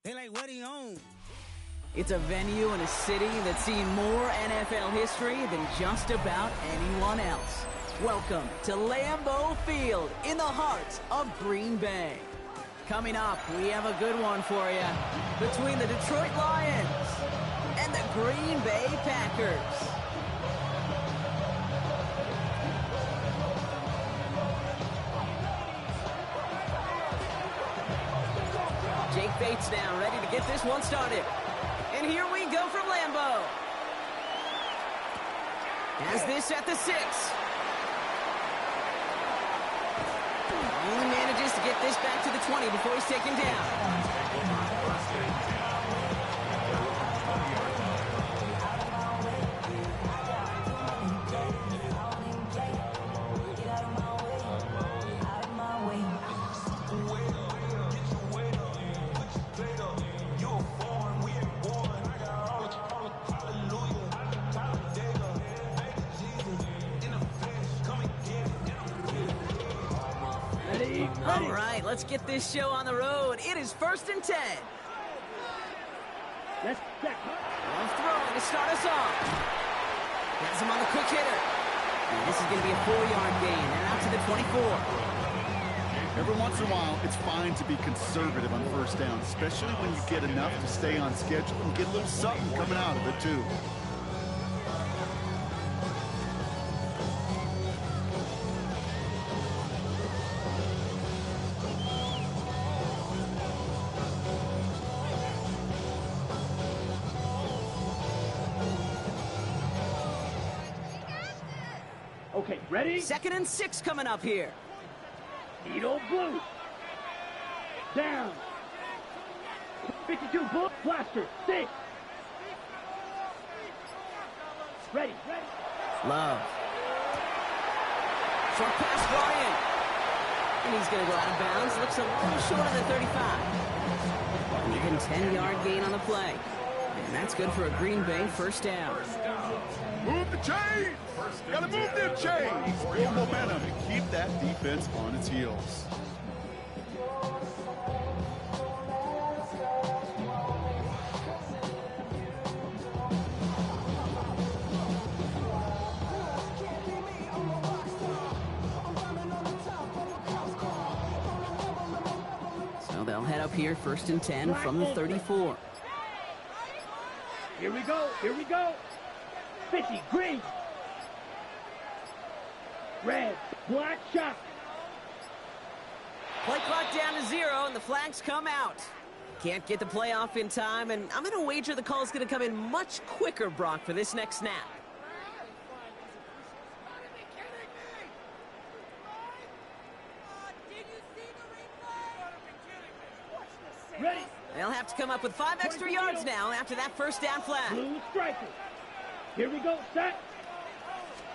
They like, what he own? It's a venue in a city that's seen more NFL history than just about anyone else. Welcome to Lambeau Field in the heart of Green Bay. Coming up, we have a good one for you between the Detroit Lions and the Green Bay Packers. Jake Bates now ready to get this one started. And here we go from Lambeau. Has this at the 6. Only manages to get this back to the 20 before he's taken down. All right, let's get this show on the road. It is 1st and 10. Let's throw to start us off. Has him on the quick hitter. And this is going to be a 4-yard gain. They're out to the 24. Every once in a while, it's fine to be conservative on first down, especially when you get enough to stay on schedule and get a little something coming out of it, too. Okay, ready? 2nd and 6 coming up here. Needle blue. Down. 52 blue. Blaster. 6. Ready. Love. Short pass brought in. And he's going to go out of bounds. Looks a little short of the 35. Even 10-yard gain on the play. And that's good for a Green Bay first down. Move the chains! Gotta move them chains! Build momentum and keep that defense on its heels. So they'll head up here 1st and 10 from the 34. Here we go. 50, green. Red, black shot. Play clock down to 0, and the flags come out. Can't get the play off in time, and I'm going to wager the call's going to come in much quicker, Brock, for this next snap. Ready. They'll have to come up with 5 extra yards now after that first down flag. Blue striker. Here we go. Set.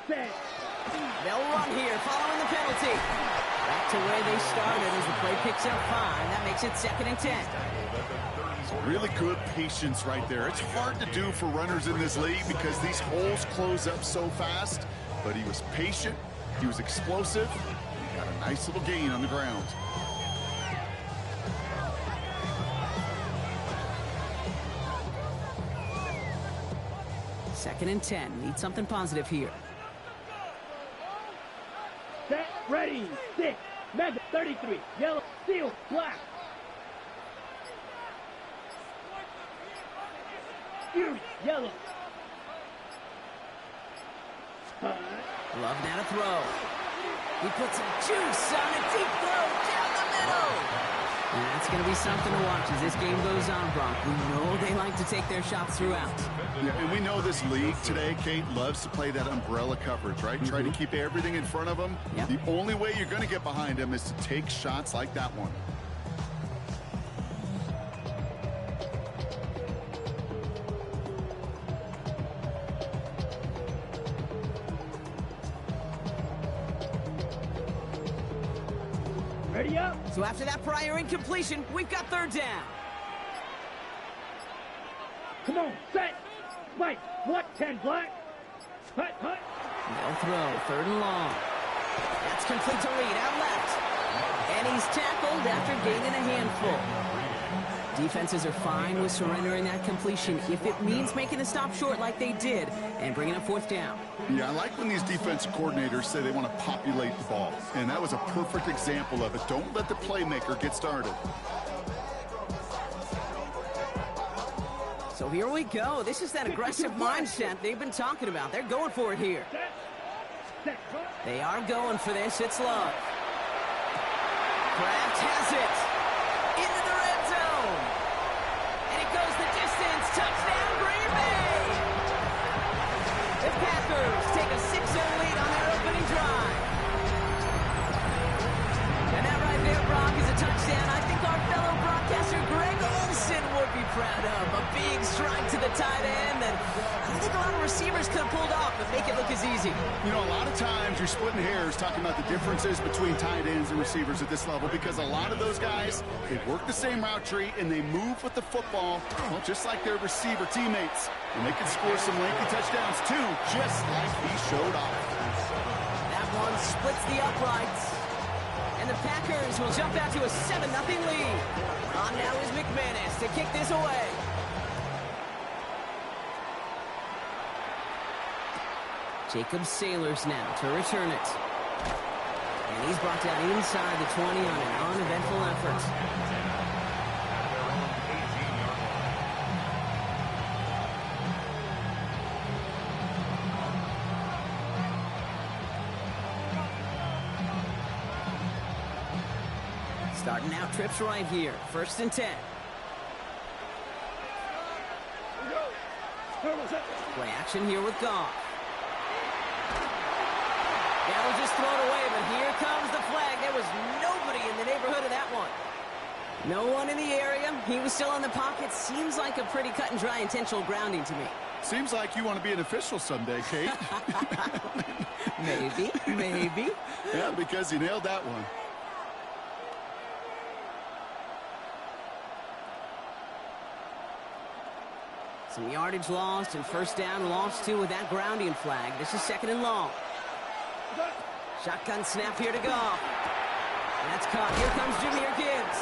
They'll run here following the penalty. Back to where they started as the play picks up 5. That makes it 2nd and 10. Really good patience right there. It's hard to do for runners in this league because these holes close up so fast. But he was patient. He was explosive. He got a nice little gain on the ground. Second and 10. Need something positive here. Set, ready, 6, method, 33, yellow, steel, black. Fury, yellow. Love now to throw. He puts some juice on a deep throw down the middle. And that's going to be something to watch as this game goes on, Brock. We know they like to take their shots throughout. Yeah, and we know this league today, Kate, loves to play that umbrella coverage, right? Try to keep everything in front of them. Yep. The only way you're going to get behind them is to take shots like that one. Ready up. So after that prior incompletion, we've got 3rd down. Come on, set. Spike, what, 10 black? Hut. They'll throw, 3rd and long. That's complete to Reed, out left. And he's tackled after gaining a handful. Defenses are fine with surrendering that completion if it means making the stop short like they did and bringing up fourth down. Yeah, I like when these defensive coordinators say they want to populate the ball, and that was a perfect example of it. Don't let the playmaker get started. So here we go. This is that aggressive mindset they've been talking about. They're going for it here. They are going for this. It's Love. Kraft has it. Into the red zone. And it goes the distance. Touchdown, Green Bay. The Packers take a 6-0 lead on their opening drive. And that right there, Brock, is a touchdown I think our fellow broadcaster Greg Olsen would be proud of. A big strike to the tight end that I don't think a lot of receivers could have pulled off and make it look as easy. You know, a lot of times you're splitting hairs talking about the differences between tight ends and receivers at this level because a lot of those guys, they work the same route tree and they move with the football, well, just like their receiver teammates. And they can score some lengthy touchdowns too, just like he showed off. That one splits the uprights. And the Packers will jump out to a 7-0 lead. On now is McManus to kick this away. Jacob Sailors now to return it. And he's brought down inside the 20 on an uneventful effort. Starting out trips right here. 1st and 10. Play action here with Goff. That'll just throw it away, but here comes the flag. There was nobody in the neighborhood of that one. No one in the area. He was still in the pocket. Seems like a pretty cut and dry intentional grounding to me. Seems like you want to be an official someday, Kate. Maybe. Yeah, because you nailed that one. Some yardage lost and 1st down lost too with that grounding flag. This is 2nd and long. Shotgun snap here to Goff. That's caught. Here comes Jahmyr Gibbs.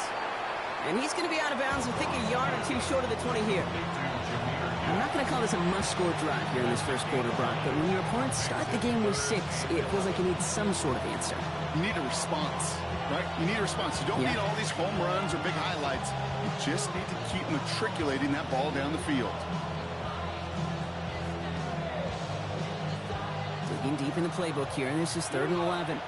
And he's going to be out of bounds, I think, a yard or two short of the 20 here. I'm not going to call this a must-score drive here in this first quarter, Brock, but when your opponents start the game with 6, it feels like you need some sort of answer. You need a response, right? You need a response. You don't need all these home runs or big highlights. You just need to keep matriculating that ball down the field. Digging deep in the playbook here, and this is 3rd and 11.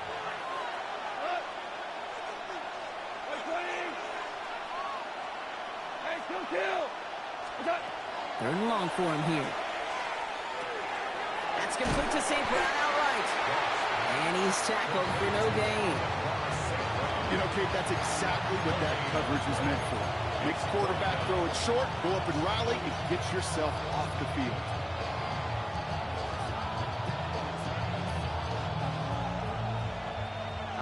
Third and long for him here. That's complete to St. Brown outright. And he's tackled for no gain. You know, Kate, that's exactly what that coverage was meant for. Make the quarterback throw it short, go up and rally, and get yourself off the field.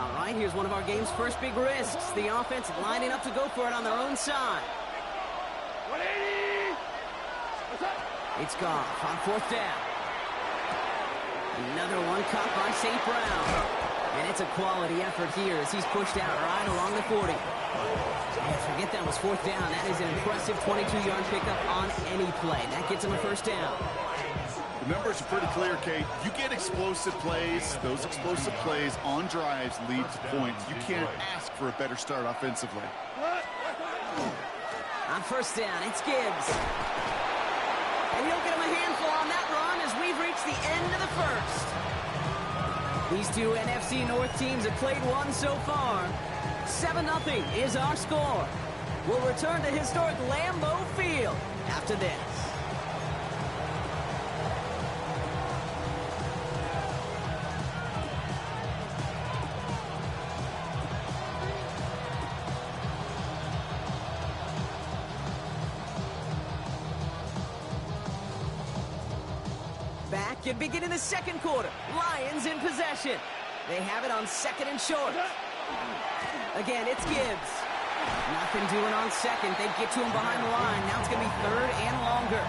All right, here's one of our game's first big risks. The offense lining up to go for it on their own side. 180! It's Goff on 4th down. Another one caught by St. Brown. And it's a quality effort here as he's pushed out right along the 40. And forget that was 4th down. That is an impressive 22-yard pickup on any play. That gets him a 1st down. The numbers are pretty clear, Kate. You get explosive plays. Those explosive plays on drives lead to points. You can't ask for a better start offensively. On 1st down, it's Gibbs. And he'll get him a handful on that run as we've reached the end of the 1st. These two NFC North teams have played one so far. 7-0 is our score. We'll return to historic Lambeau Field after this. Back and beginning the 2nd quarter. Lions in possession. They have it on 2nd and short. Again, it's Gibbs. Nothing doing on 2nd. They get to him behind the line. Now it's going to be 3rd and longer.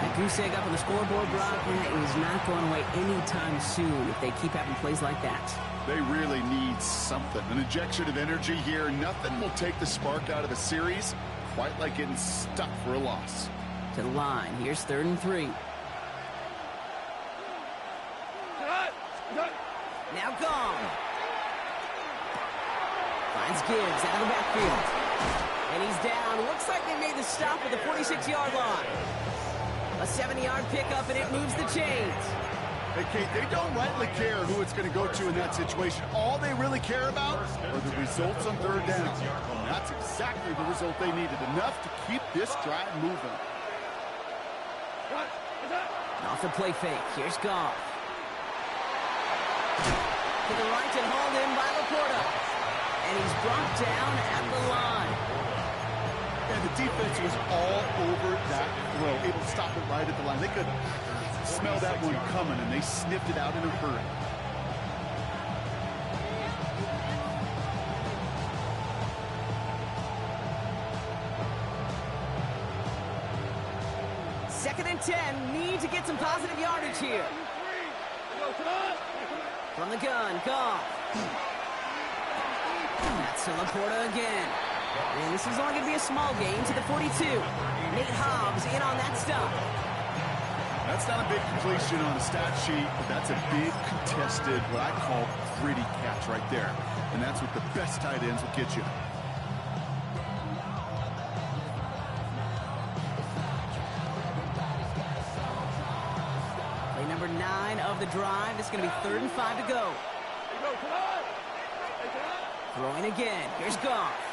That goose egg up on the scoreboard, Brock, that is not going away anytime soon if they keep having plays like that. They really need something. An injection of energy here. Nothing will take the spark out of the series quite like getting stuck for a loss. To the line. Here's 3rd and 3. Now gone. Finds Gibbs out of the backfield. And he's down. Looks like they made the stop at the 46-yard line. A 7-yard pickup, and it moves the chains. Hey, Kate, they don't rightly care who it's going to go to in that situation. All they really care about are the results on 3rd down. And that's exactly the result they needed. Enough to keep this drive moving. Off the play fake. Here's Goff. To the right and hauled in by Laporta. And he's brought down at the line. And the defense was all over that throw, able to stop it right at the line. They could smell that one coming, and they sniffed it out in a hurry. Second and 10. Need to get some positive yardage here. From the gun, Goff. That's to Laporta again. And this is only going to be a small gain to the 42. Nate Hobbs in on that stop. That's not a big completion on the stat sheet, but that's a big contested, what I call gritty catch right there. And that's what the best tight ends will get you. Play number 9 of the drive. It's going to be 3rd and 5 to go. Throwing again. Here's Goff.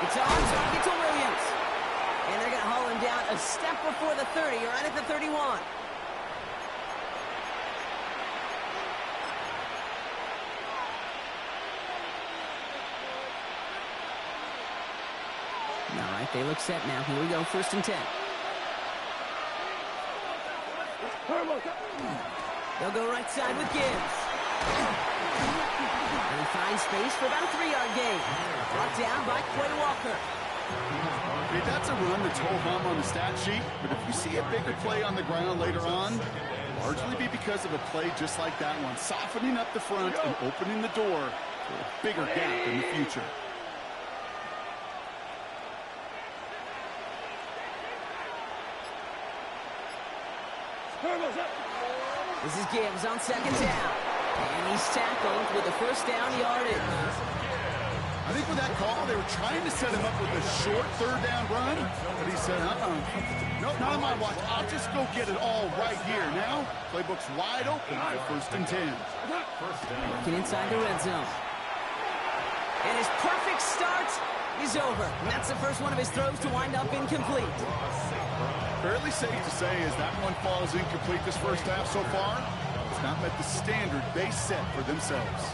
It's on target to Williams. And they're going to haul him down a step before the 30, right at the 31. All right, they look set now. Here we go, 1st and 10. They'll go right side with Gibbs. And he finds space for about a 3-yard gain. Brought down by Quay Walker. Okay, that's a run that's ho-hum on the stat sheet, but if you see a bigger play on the ground later on, largely be because of a play just like that one, softening up the front and opening the door for a bigger gap in the future. This is Gibbs on 2nd down. And he's tackled with the 1st down yardage. I think with that call, they were trying to set him up with a short 3rd down run, but he said, nope, not on my watch. I'll just go get it all right here. Now, playbook's wide open for 1st and 10. Working inside the red zone. And his perfect start is over. And that's the first one of his throws to wind up incomplete. Fairly safe to say as that one falls incomplete this first half so far, it's not met the standard they set for themselves.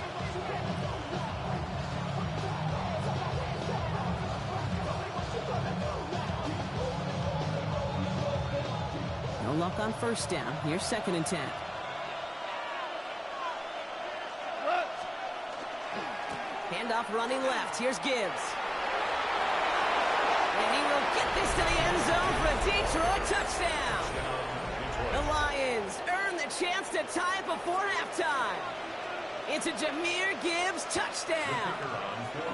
No luck on 1st down. Here's 2nd and 10. Handoff running left. Here's Gibbs. And he will get this to the end zone for a Detroit touchdown. The Lions earn the chance to tie it before halftime. It's a Jahmyr Gibbs touchdown.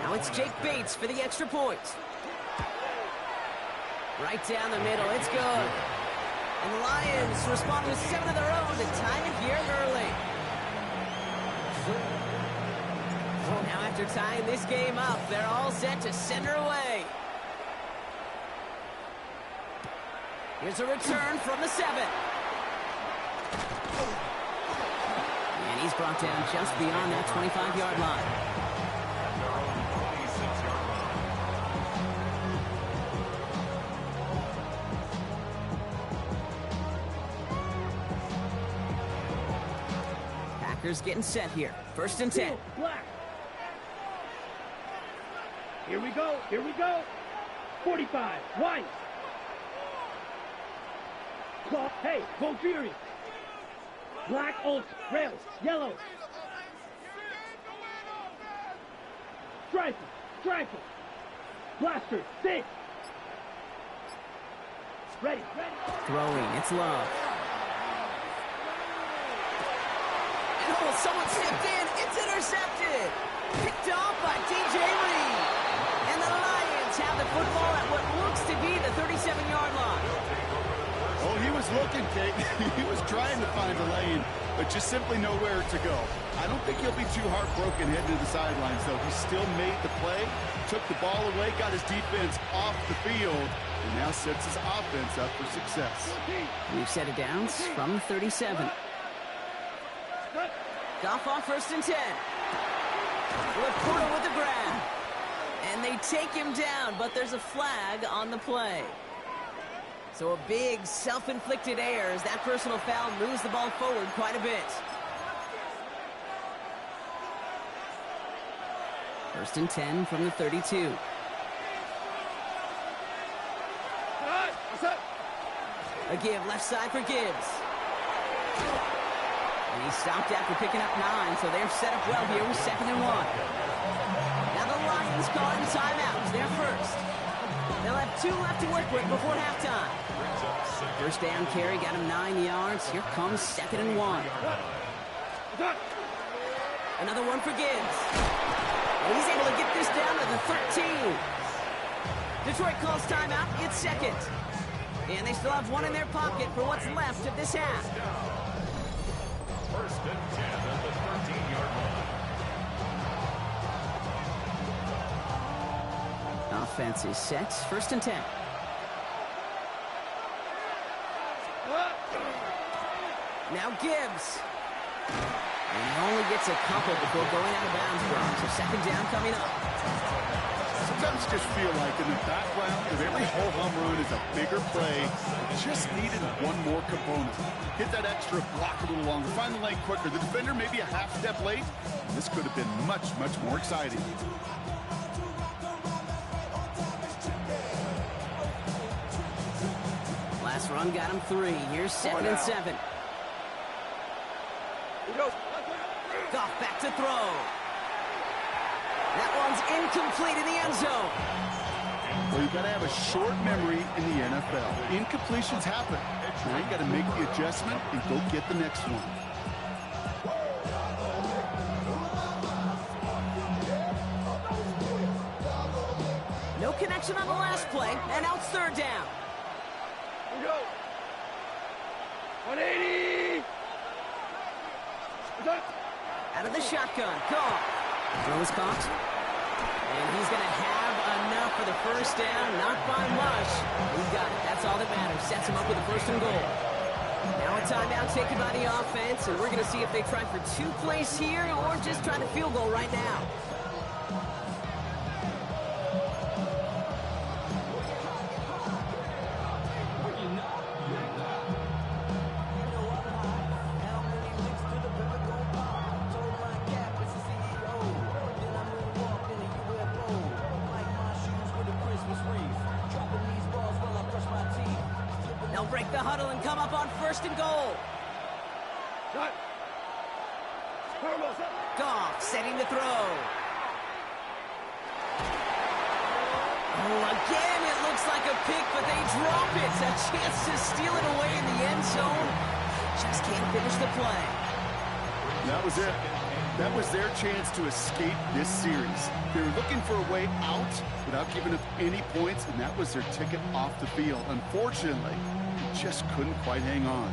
Now it's Jake Bates for the extra point. Right down the middle. It's good. And the Lions respond with 7 of their own to tie it here early. Now after tying this game up, they're all set to send her away. Here's a return from the 7. And he's brought down just beyond that 25-yard line. Packers getting set here. 1st and 10. Black. Here we go. Here we go. 45. White. Hey, go Fury. Black, Oaks, Rails, Yellow. Striper, Striper. Blaster, 6. Ready. Throwing, it's Love. And oh, someone stepped in. It's intercepted. Picked off by DJ Reed. And the Lions have the football at what looks to be the 37-yard line. Oh, he was looking, Kate. He was trying to find a lane, but just simply nowhere to go. I don't think he'll be too heartbroken heading to the sidelines, though. He still made the play, took the ball away, got his defense off the field, and now sets his offense up for success. We've set it down from 37. Goff on 1st and 10. Laporta with the grab. And they take him down, but there's a flag on the play. So a big self-inflicted error as that personal foul moves the ball forward quite a bit. 1st and 10 from the 32. A give left side for Gibbs. And he stopped after picking up 9, so they're set up well here with 2nd and 1. Now the Lions calling timeouts. They're first. They'll have 2 left to work with before halftime. First down carry got him 9 yards. Here comes 2nd and 1. Another one for Gibbs. And he's able to get this down to the 13. Detroit calls timeout. It's 2nd. And they still have 1 in their pocket for what's left of this half. 1st and 10 at the 13-yard line. Offense is set. 1st and 10. Now Gibbs. And he only gets a couple before going out of bounds, Brown. So 2nd down coming up. Sometimes just feel like in the background of every ho-hum run is a bigger play. Just needed one more component. Hit that extra block a little longer. Find the lane quicker. The defender maybe a half step late. This could have been much, much more exciting. Last run got him 3. Here's 2nd and 7. Goff back to throw. That one's incomplete in the end zone. Well, you got to have a short memory in the NFL. Incompletions happen. Now you got to make the adjustment and go get the next one. No connection on the last play, and now it's 3rd down. Here we go. 180. Out of the shotgun. Goff. Throw is caught. And he's going to have enough for the 1st down. Not by much. He got it. That's all that matters. Sets him up with a 1st and goal. Now a timeout taken by the offense, and we're going to see if they try for 2 plays here or just try to field goal right now. They'll break the huddle and come up on 1st and goal. Goff setting to throw. Oh, again, it looks like a pick, but they drop it. A chance to steal it away in the end zone. Just can't finish the play. That was it. That was their chance to escape this series. They were looking for a way out without giving up any points, and that was their ticket off the field. Unfortunately, they just couldn't quite hang on.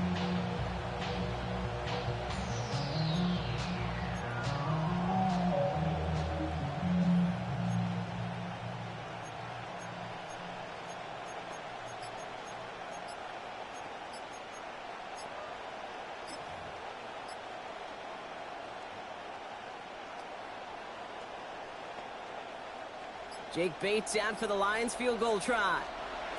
Jake Bates out for the Lions field goal try.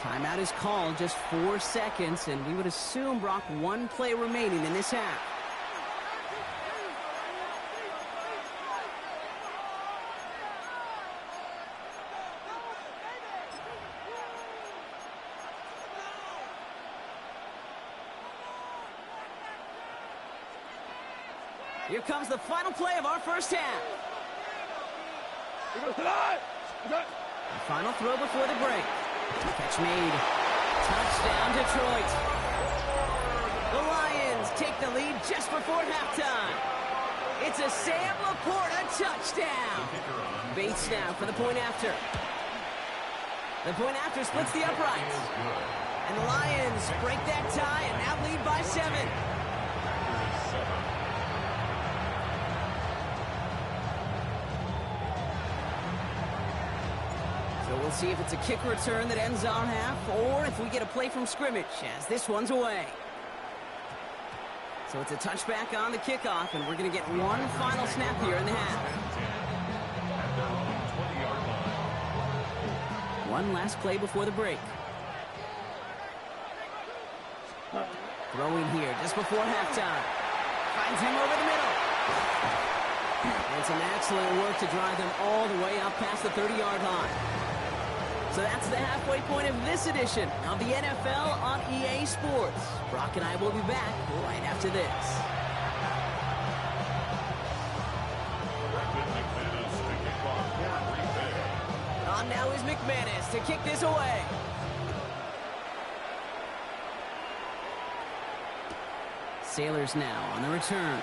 Timeout is called, just 4 seconds, and we would assume, Brock, 1 play remaining in this half. Here comes the final play of our first half. The final throw before the break. Catch made. Touchdown, Detroit. The Lions take the lead just before halftime. It's a Sam Laporta touchdown. Bates now for the point after. The point after splits the uprights. And the Lions break that tie and now lead by 7. So we'll see if it's a kick return that ends our half or if we get a play from scrimmage as this one's away. So it's a touchback on the kickoff, and we're going to get one final snap here in the half. One last play before the break. Throwing here just before halftime. Finds him over the middle. And some excellent work to drive them all the way up past the 30-yard line. So that's the halfway point of this edition of the NFL on EA Sports. Brock and I will be back right after this. On now is McManus to kick this away. Sailors now on the return.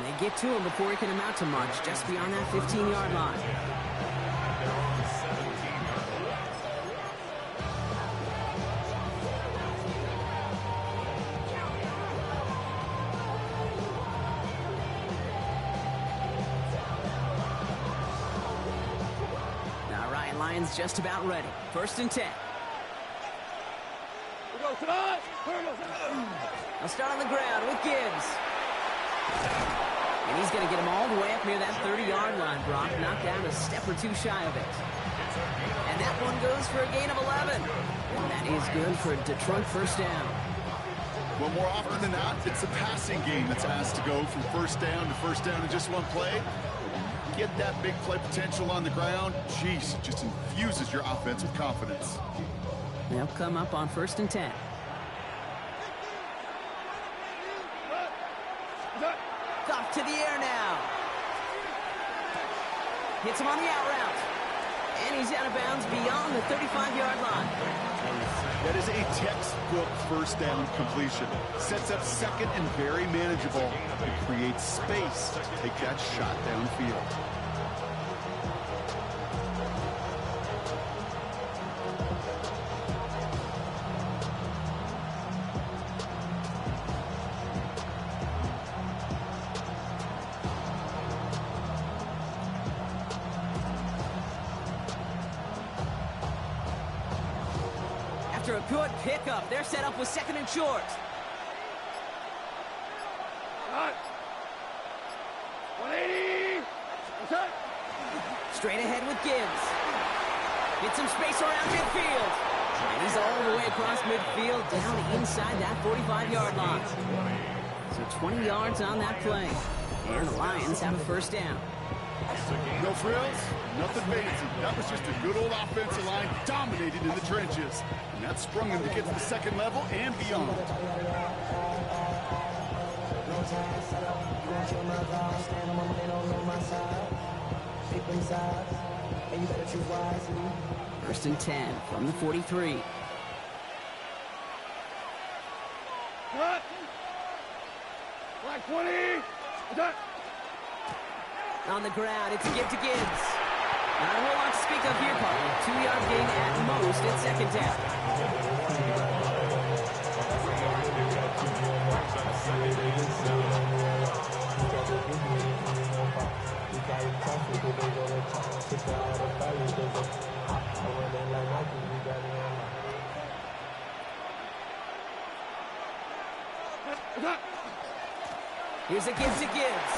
They get to him before he can amount to much, just beyond that 15-yard line. Lions just about ready. 1st and 10. I'll start on the ground with Gibbs. And he's going to get him all the way up near that 30-yard line, Brock. Knocked down a step or two shy of it. And that one goes for a gain of 11. And that is good for a Detroit 1st down. Well, more often than not, it's a passing game that's asked to go from 1st down to 1st down in just one play. Get that big play potential on the ground. Jeez, it just infuses your offense with confidence. They'll come up on 1st and 10. Off to the air now. Hits him on the out route. And he's out of bounds beyond the 35-yard line. That is a textbook 1st down completion. Sets up 2nd and very manageable. It creates space to take that shot downfield. After a good pickup, they're set up with 2nd and short. Straight ahead with Gibbs. Get some space around midfield. And he's all the way across midfield down inside that 45-yard line. So 20 yards on that play. And the Lions have a 1st down. No frills, nothing fancy. That was just a good old offensive line dominated in the trenches. And that sprung them to get to the 2nd level and beyond. First and 10 from the 43. Black 20. On the ground, it's a give to Gibbs. Not a whole lot to speak of here, partner. 2-yard gain at most at 2nd down. Here's a give to Gibbs.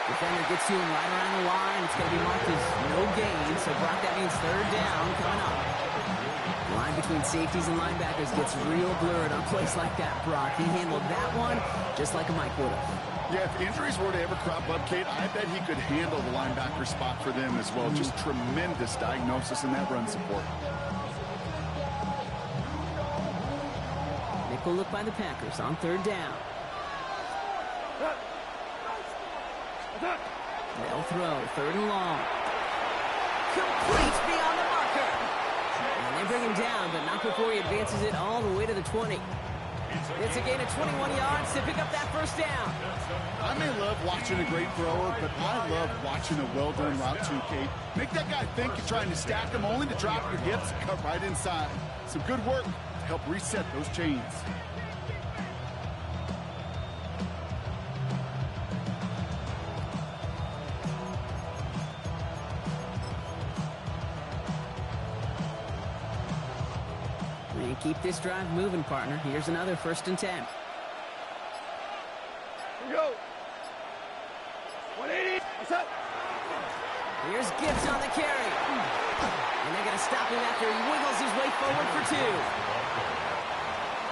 Defender gets to him right around the line. It's going to be marked as no gain. So, Brock, that means 3rd down coming up. The line between safeties and linebackers gets real blurred on plays like that, Brock. He handled that one just like a Mike would have. Yeah, if injuries were to ever crop up, Kate, I bet he could handle the linebacker spot for them as well. Just tremendous diagnosis in that run support. Nickel look by the Packers on 3rd down. They'll throw 3rd and long. Complete beyond the marker. And they bring him down, but not before he advances it all the way to the 20. It's a gain of 21 yards to pick up that first down. I may love watching a great thrower, but I love watching a well-done route too, Kate. Make that guy think you're trying to stack him only to drop your hips and cut right inside. Some good work to help reset those chains. And keep this drive moving, partner. Here's another 1st and 10. Here we go. 180. What's up? Here's Gibbs on the carry. And they're going to stop him after he wiggles his way forward for 2.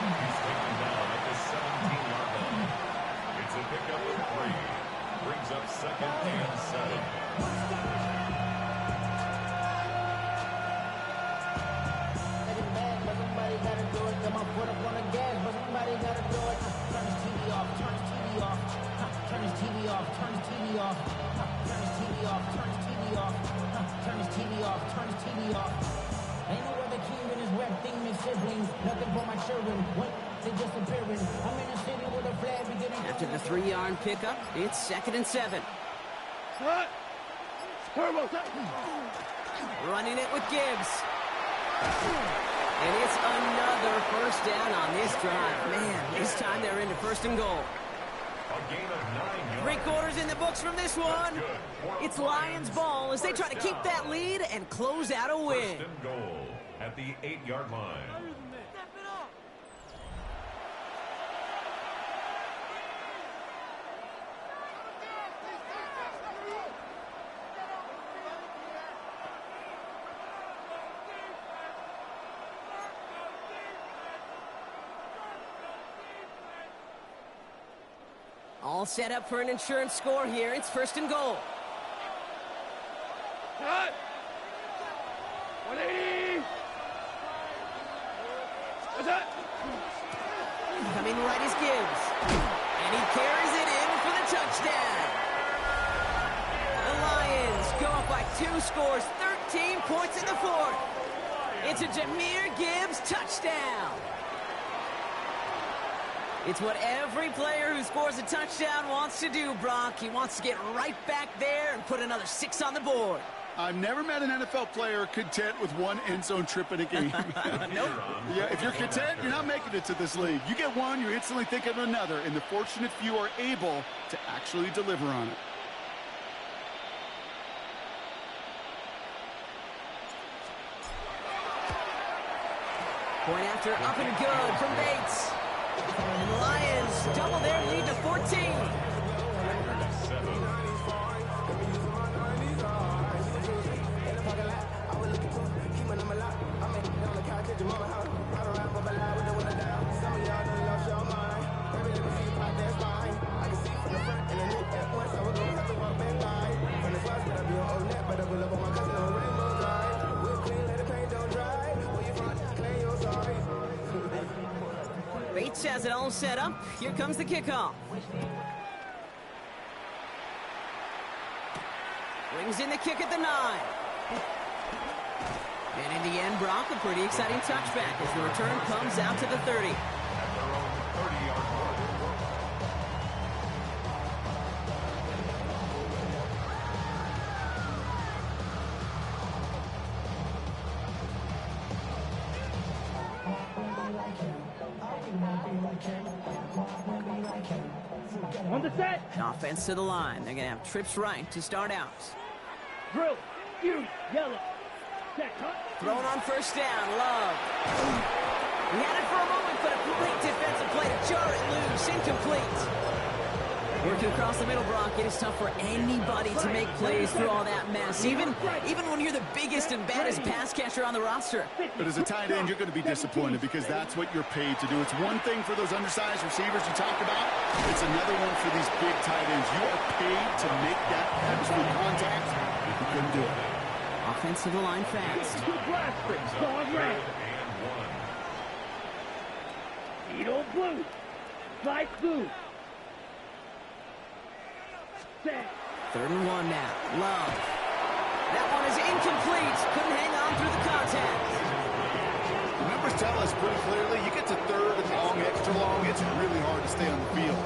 He's taken down at the 17-yard line. It's a pickup of 3. Brings up 2nd and 7. Ain't no other king in his rep thing, his siblings. Nothing for my children. What? They disappearing. I'm in a city with a flag beginning. After the 3-yard pickup, it's 2nd and 7. What? Turbo. Running it with Gibbs. And it's another 1st down on this drive. Man, this time they're into 1st and goal. A gain of 9 yards. 3 quarters in the books from this one. It's Lions ball as they try to keep that lead and close out a win. 1st and goal at the 8-yard line. All set up for an insurance score here. It's 1st and goal. Cut. 180. What's that? Coming right is Gibbs. And he carries it in for the touchdown. The Lions go up by 2 scores, 13 points in the 4th. It's a Jahmyr Gibbs touchdown. It's what every player who scores a touchdown wants to do, Brock. He wants to get right back there and put another 6 on the board. I've never met an NFL player content with 1 end zone trip in a game. Nope. Yeah, if you're content, you're not making it to this league. You get one, you instantly think of another, and the fortunate few are able to actually deliver on it. Point after up and good from Bates. And the Lions double their lead to 14. Bates has it all set up. Here comes the kickoff. Brings in the kick at the 9. And in the end, Brock, a pretty exciting touchback as the return comes out to the 30. At their own 30-yard line. On the set. Offense to the line. They're going to have trips right to start out. Drill. You. Yellow. Set. Cut. Thrown on 1st down. Love. He had it for a moment, but a great defensive play to jar it loose. Incomplete. Working across the middle, Brock, it is tough for anybody to make plays through all that mess, even when you're the biggest and baddest pass catcher on the roster. But as a tight end, you're going to be disappointed because that's what you're paid to do. It's one thing for those undersized receivers you talked about. It's another one for these big tight ends. You are paid to make that head-to-foot contact. You couldn't do it. Offense to the line fast. Good blaster. Dog red. Edo blue. Slice blue. Set. 3rd and 1 now. Love. That one is incomplete. Couldn't hang on through the contact. Remember numbers tell us pretty clearly, you get to third and long, extra long, it's really hard to stay on the field.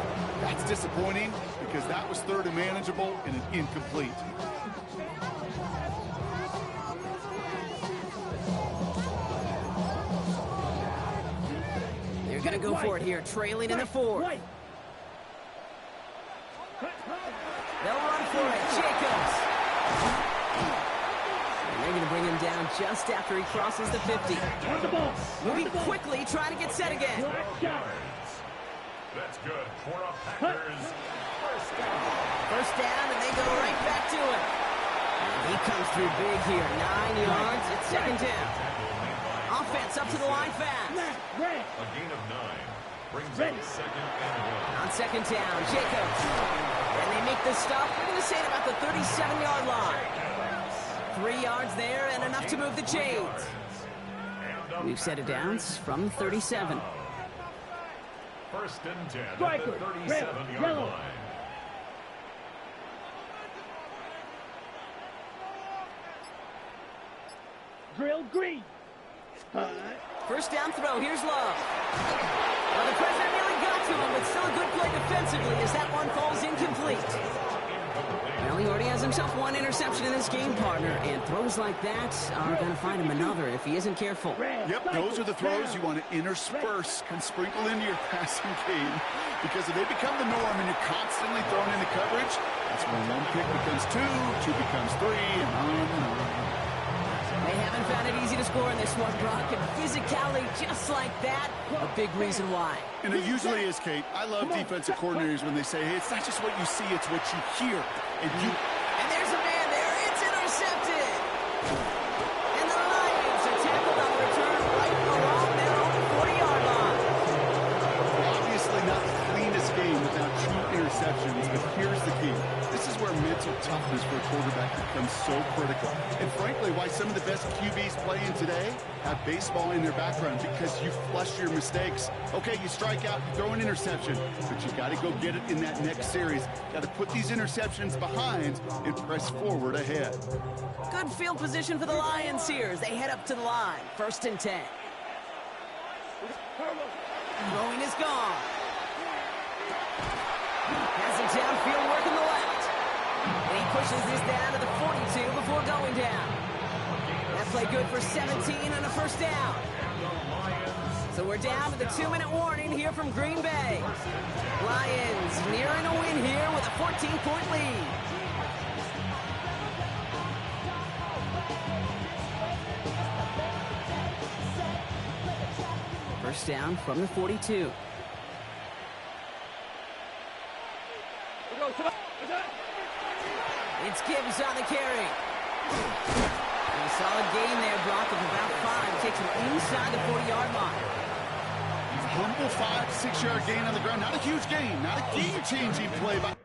That's disappointing because that was third and manageable and an incomplete. They're going to go for it here, trailing in the fourth. They'll run for it. Jacobs. And they're going to bring him down just after he crosses the 50. Moving quickly, trying to get set again. That's good for a Packers first down. First down, and they go right back to it. And he comes through big here. 9 yards. It's second down. Offense up to the line fast. A gain of 9 brings up second and 1. On second down, Jacobs. And they make this stop. We're going to say it about the 37-yard line. 3 yards there and enough to move the chains. We've set it down from 37. First and 10 at the 37-yard line. Drill green. First down throw. Here's Love. Well, the pressure nearly got to him, but still a good play defensively as that one falls incomplete. Well, he already has himself one interception in this game, partner, and throws like that are going to find him another if he isn't careful. Yep, those are the throws you want to intersperse and sprinkle into your passing game, because if they become the norm and you're constantly thrown into coverage, that's when one pick becomes two becomes three, and on and on. They haven't found it easy to score in this one, Brock, and physicality just like that, a big reason why. And it usually is, Kate. I love defensive coordinators when they say, hey, it's not just what you see, it's what you hear. And there's a man there. It's intercepted. And the Lions are tackled on the return right along their own 40-yard line. Obviously not the cleanest game without true interceptions, but here's the key. This is where mental toughness for a quarterback becomes so critical. And frankly, why some of the best QBs playing today have baseball in their background, because you flush your mistakes. Okay, you strike out, you throw an interception, but you got to go get it in that next series. Got to put these interceptions behind and press forward ahead. Good field position for the Lions here as they head up to the line. First and 10. Throwing is gone. Has it downfield, working the left. And he pushes this down to the 42 before going down. That play good for 17 and a first down. So we're down to the 2-minute warning here from Green Bay. Lions nearing a win here with a 14-point lead. First down from the 42. It's Gibbs on the carry. And a solid gain there, Brock, of about 5. Takes him inside the 40-yard line. Humble 5 to 6 yard gain on the ground. Not a huge gain, not a game-changing play by